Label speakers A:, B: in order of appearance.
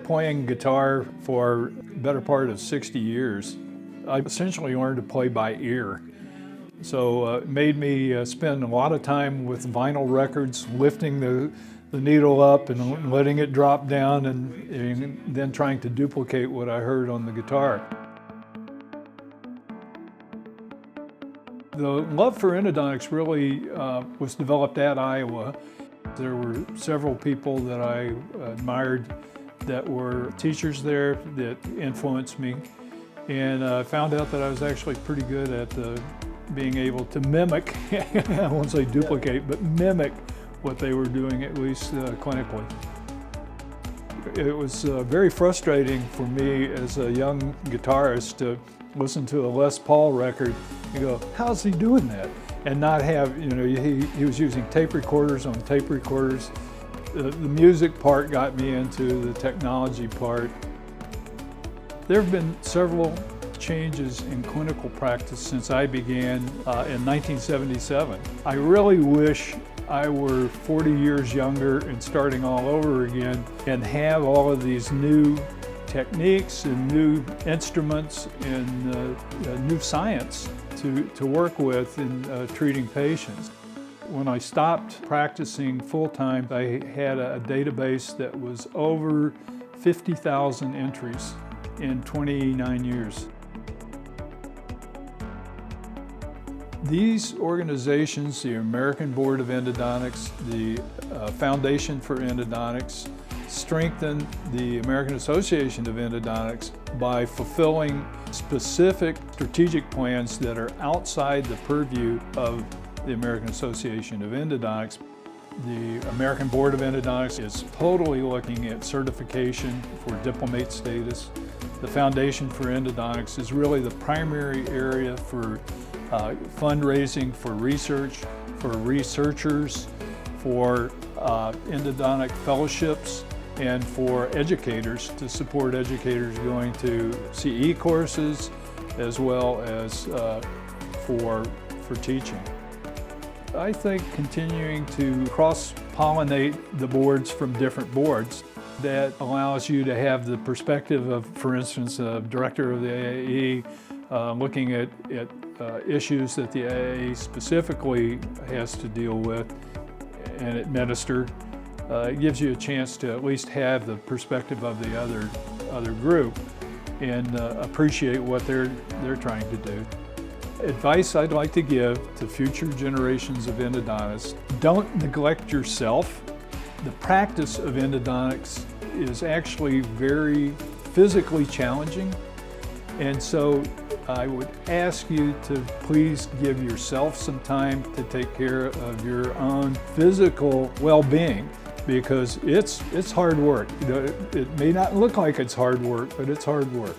A: playing guitar for the better part of 60 years. I essentially learned to play by ear. So it made me spend a lot of time with vinyl records, lifting the needle up and letting it drop down and then trying to duplicate what I heard on the guitar. The love for endodontics really was developed at Iowa. There were several people that I admired that were teachers there that influenced me, and I found out that I was actually pretty good at being able to mimic, I won't say duplicate, but mimic what they were doing, at least clinically. It was very frustrating for me as a young guitarist to listen to a Les Paul record and go, how's he doing that? And not have, he was using tape recorders on tape recorders. The music part got me into the technology part. There have been several changes in clinical practice since I began in 1977. I really wish I were 40 years younger and starting all over again and have all of these new techniques and new instruments and new science to work with in treating patients. When I stopped practicing full-time, I had a database that was over 50,000 entries in 29 years. These organizations, the American Board of Endodontics, the Foundation for Endodontics, strengthen the American Association of Endodontics by fulfilling specific strategic plans that are outside the purview of the American Association of Endodontics. The American Board of Endodontics is totally looking at certification for Diplomate status. The Foundation for Endodontics is really the primary area for fundraising for research, for researchers, for endodontic fellowships, and for educators, to support educators going to CE courses as well as for teaching. I think continuing to cross-pollinate the boards from different boards that allows you to have the perspective of, for instance, a director of the AAE looking at issues that the AAE specifically has to deal with and administer. It gives you a chance to at least have the perspective of the other group and appreciate what they're trying to do. Advice I'd like to give to future generations of endodontists: don't neglect yourself. The practice of endodontics is actually very physically challenging, and so I would ask you to please give yourself some time to take care of your own physical well-being, because it's hard work. It may not look like it's hard work, but it's hard work.